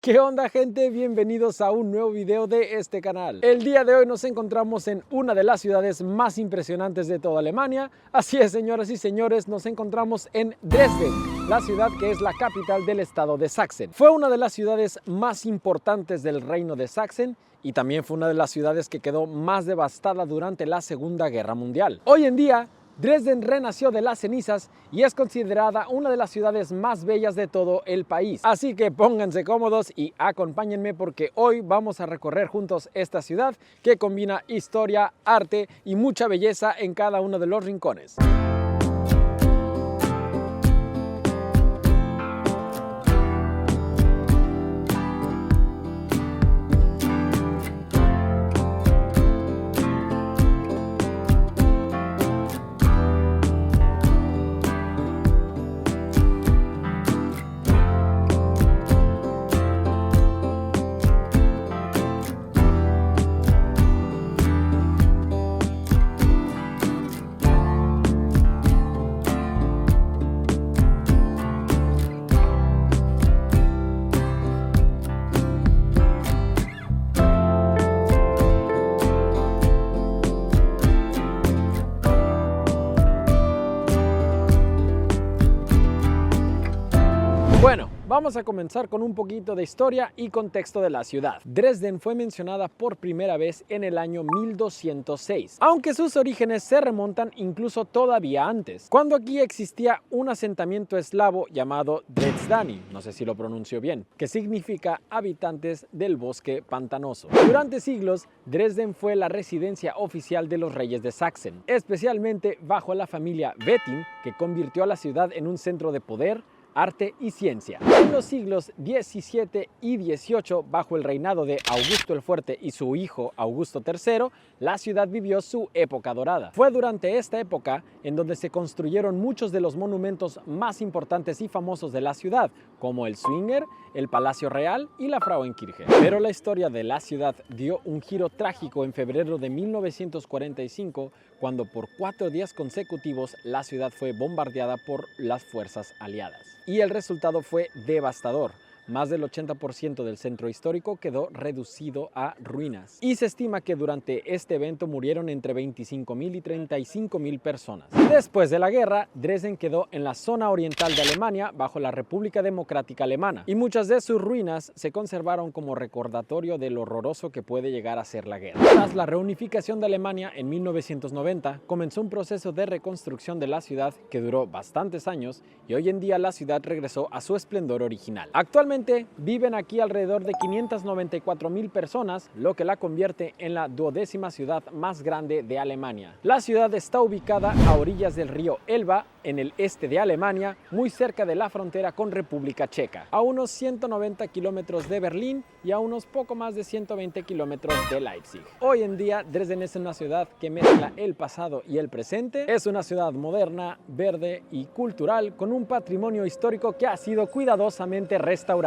¿Qué onda, gente? Bienvenidos a un nuevo video de este canal. El día de hoy nos encontramos en una de las ciudades más impresionantes de toda Alemania. Así es, señoras y señores, nos encontramos en Dresden, la ciudad que es la capital del estado de Sachsen. Fue una de las ciudades más importantes del reino de Sachsen y también fue una de las ciudades que quedó más devastada durante la Segunda Guerra Mundial. Hoy en día, Dresden renació de las cenizas y es considerada una de las ciudades más bellas de todo el país. Así que pónganse cómodos y acompáñenme porque hoy vamos a recorrer juntos esta ciudad que combina historia, arte y mucha belleza en cada uno de los rincones. Bueno, vamos a comenzar con un poquito de historia y contexto de la ciudad. Dresden fue mencionada por primera vez en el año 1206, aunque sus orígenes se remontan incluso todavía antes, cuando aquí existía un asentamiento eslavo llamado Dresdani, no sé si lo pronuncio bien, que significa habitantes del bosque pantanoso. Durante siglos, Dresden fue la residencia oficial de los reyes de Sachsen, especialmente bajo la familia Wettin, que convirtió a la ciudad en un centro de poder, arte y ciencia. En los siglos XVII y XVIII, bajo el reinado de Augusto el Fuerte y su hijo Augusto III, la ciudad vivió su época dorada. Fue durante esta época en donde se construyeron muchos de los monumentos más importantes y famosos de la ciudad, como el Zwinger, el Palacio Real y la Frauenkirche. Pero la historia de la ciudad dio un giro trágico en febrero de 1945, cuando por 4 días consecutivos la ciudad fue bombardeada por las fuerzas aliadas. Y el resultado fue devastador. Más del 80% del centro histórico quedó reducido a ruinas. Y se estima que durante este evento murieron entre 25.000 y 35.000 personas. Después de la guerra, Dresden quedó en la zona oriental de Alemania bajo la República Democrática Alemana. Y muchas de sus ruinas se conservaron como recordatorio de lo horroroso que puede llegar a ser la guerra. Tras la reunificación de Alemania en 1990, comenzó un proceso de reconstrucción de la ciudad que duró bastantes años y hoy en día la ciudad regresó a su esplendor original. Actualmente viven aquí alrededor de 594.000 personas, lo que la convierte en la 12ª ciudad más grande de Alemania. La ciudad está ubicada a orillas del río Elba, en el este de Alemania, muy cerca de la frontera con República Checa, a unos 190 kilómetros de Berlín y a unos poco más de 120 kilómetros de Leipzig. Hoy en día, Dresden es una ciudad que mezcla el pasado y el presente. Es una ciudad moderna, verde y cultural, con un patrimonio histórico que ha sido cuidadosamente restaurado.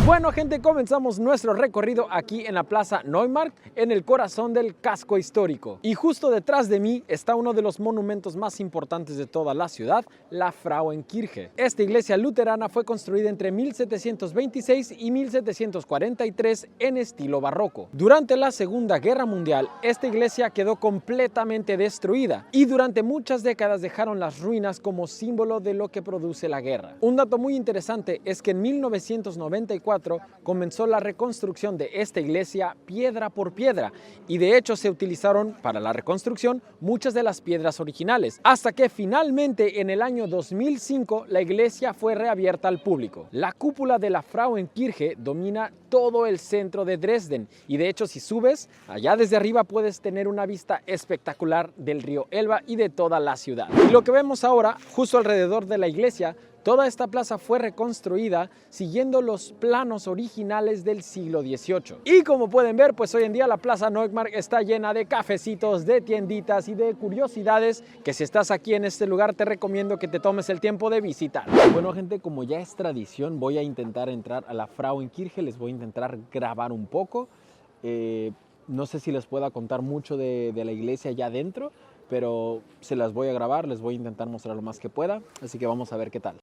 Bueno, gente, comenzamos nuestro recorrido aquí en la Plaza Neumarkt, en el corazón del casco histórico. Y justo detrás de mí está uno de los monumentos más importantes de toda la ciudad, la Frauenkirche. Esta iglesia luterana fue construida entre 1726 y 1743 en estilo barroco. Durante la Segunda Guerra Mundial, esta iglesia quedó completamente destruida y durante muchas décadas dejaron las ruinas como símbolo de lo que produce la guerra. Un dato muy interesante es que en 1994 comenzó la reconstrucción de esta iglesia piedra por piedra y de hecho se utilizaron para la reconstrucción muchas de las piedras originales, hasta que finalmente en el año 2005 la iglesia fue reabierta al público. La cúpula de la Frauenkirche domina todo el centro de Dresden y de hecho si subes allá desde arriba puedes tener una vista espectacular del río Elba y de toda la ciudad. Y lo que vemos ahora justo alrededor de la iglesia, toda esta plaza fue reconstruida siguiendo los planos originales del siglo XVIII. Y como pueden ver, pues hoy en día la Plaza Neumarkt está llena de cafecitos, de tienditas y de curiosidades que si estás aquí en este lugar te recomiendo que te tomes el tiempo de visitar. Bueno gente, como ya es tradición, voy a intentar entrar a la Frauenkirche, les voy a intentar grabar un poco. No sé si les pueda contar mucho de la iglesia allá adentro, pero se las voy a grabar, les voy a intentar mostrar lo más que pueda, así que vamos a ver qué tal.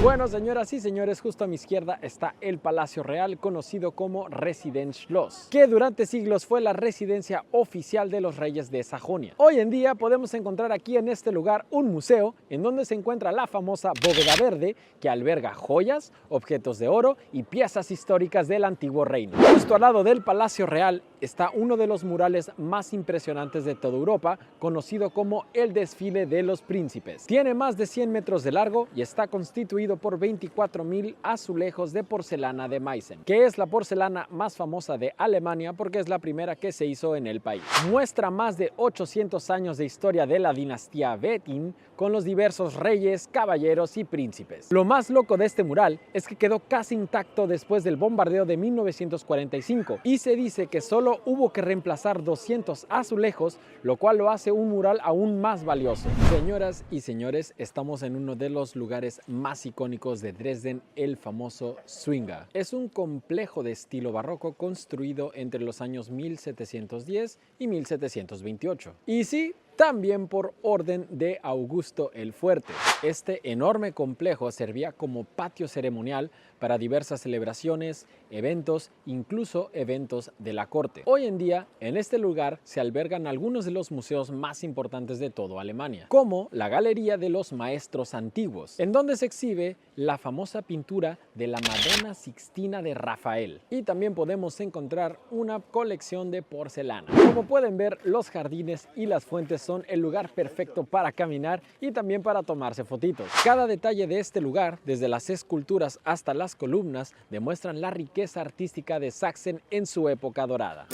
Bueno, señoras y señores, justo a mi izquierda está el Palacio Real, conocido como Residenzschloss, que durante siglos fue la residencia oficial de los reyes de Sajonia. Hoy en día podemos encontrar aquí en este lugar un museo en donde se encuentra la famosa Bóveda Verde, que alberga joyas, objetos de oro y piezas históricas del antiguo reino. Justo al lado del Palacio Real está uno de los murales más impresionantes de toda Europa, conocido como el Desfile de los Príncipes. Tiene más de 100 metros de largo y está constituido por 24.000 azulejos de porcelana de Meissen, que es la porcelana más famosa de Alemania porque es la primera que se hizo en el país. Muestra más de 800 años de historia de la dinastía Wettin con los diversos reyes, caballeros y príncipes. Lo más loco de este mural es que quedó casi intacto después del bombardeo de 1945 y se dice que solo hubo que reemplazar 200 azulejos, lo cual lo hace un mural aún más valioso. Señoras y señores, estamos en uno de los lugares más icónicos de Dresden, el famoso Schwinga. Es un complejo de estilo barroco construido entre los años 1710 y 1728. Y sí, también por orden de Augusto el Fuerte. Este enorme complejo servía como patio ceremonial para diversas celebraciones, eventos, incluso eventos de la corte. Hoy en día, en este lugar se albergan algunos de los museos más importantes de toda Alemania, como la Galería de los Maestros Antiguos, en donde se exhibe la famosa pintura de la Madonna Sixtina de Rafael. Y también podemos encontrar una colección de porcelana. Como pueden ver, los jardines y las fuentes son el lugar perfecto para caminar y también para tomarse fotitos. Cada detalle de este lugar, desde las esculturas hasta las columnas, demuestran la riqueza artística de Sachsen en su época dorada.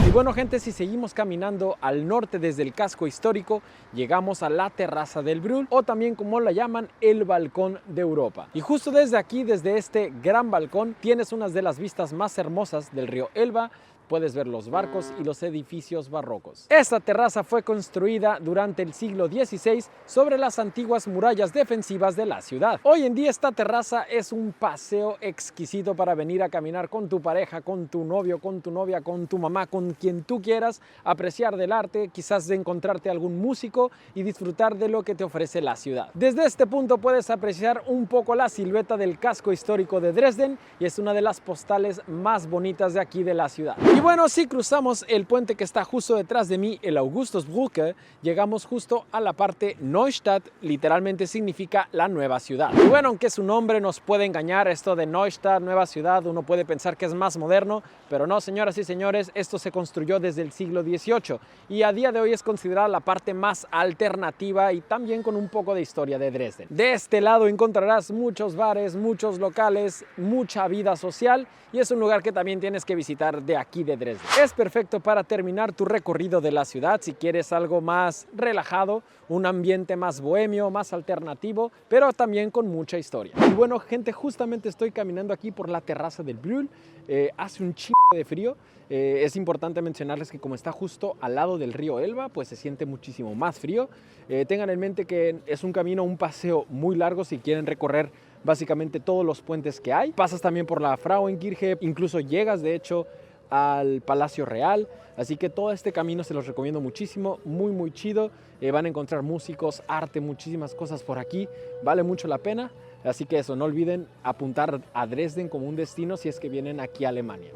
Y bueno gente, si seguimos caminando al norte desde el casco histórico, llegamos a la terraza del Brühl, o también como la llaman, el balcón de Europa. Y justo desde aquí, desde este gran balcón, tienes unas de las vistas más hermosas del río Elba. Puedes ver los barcos y los edificios barrocos. Esta terraza fue construida durante el siglo XVI sobre las antiguas murallas defensivas de la ciudad. Hoy en día esta terraza es un paseo exquisito para venir a caminar con tu pareja, con tu novio, con tu novia, con tu mamá, con quien quien tú quieras, apreciar del arte, quizás de encontrarte algún músico y disfrutar de lo que te ofrece la ciudad. Desde este punto puedes apreciar un poco la silueta del casco histórico de Dresden y es una de las postales más bonitas de aquí de la ciudad. Y bueno, si cruzamos el puente que está justo detrás de mí, el Augustusbrücke, llegamos justo a la parte Neustadt, literalmente significa la nueva ciudad. Y bueno, aunque su nombre nos puede engañar, esto de Neustadt, nueva ciudad, uno puede pensar que es más moderno, pero no, señoras y señores, esto se construyó desde el siglo XVIII y a día de hoy es considerada la parte más alternativa y también con un poco de historia de Dresden. De este lado encontrarás muchos bares, muchos locales, mucha vida social y es un lugar que también tienes que visitar de aquí de Dresden. Es perfecto para terminar tu recorrido de la ciudad si quieres algo más relajado, un ambiente más bohemio, más alternativo, pero también con mucha historia. Y bueno, gente, justamente estoy caminando aquí por la terraza del Brühl. Hace un chingo de frío. Es importante mencionarles que como está justo al lado del río Elba, pues se siente muchísimo más frío. Tengan en mente que es un camino, un paseo muy largo si quieren recorrer básicamente todos los puentes que hay. Pasas también por la Frauenkirche, incluso llegas de hecho al Palacio Real, así que todo este camino se los recomiendo muchísimo, muy chido. Van a encontrar músicos, arte, muchísimas cosas por aquí, vale mucho la pena, así que eso, no olviden apuntar a Dresden como un destino si es que vienen aquí a Alemania.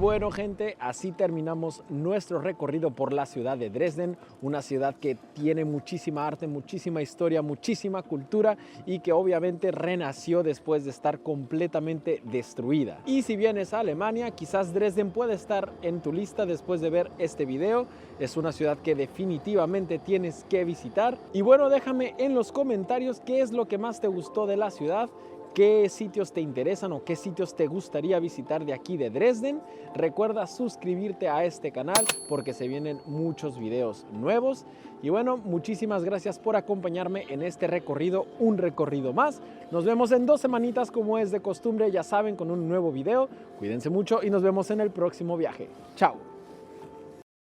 Bueno, gente, así terminamos nuestro recorrido por la ciudad de Dresden, una ciudad que tiene muchísima arte, muchísima historia, muchísima cultura y que obviamente renació después de estar completamente destruida. Y si vienes a Alemania, quizás Dresden puede estar en tu lista después de ver este video. Es una ciudad que definitivamente tienes que visitar. Y bueno, déjame en los comentarios qué es lo que más te gustó de la ciudad. ¿Qué sitios te interesan o qué sitios te gustaría visitar de aquí de Dresden? Recuerda suscribirte a este canal porque se vienen muchos videos nuevos. Y bueno, muchísimas gracias por acompañarme en este recorrido, un recorrido más. Nos vemos en 2 semanitas como es de costumbre, ya saben, con un nuevo video. Cuídense mucho y nos vemos en el próximo viaje. Chao.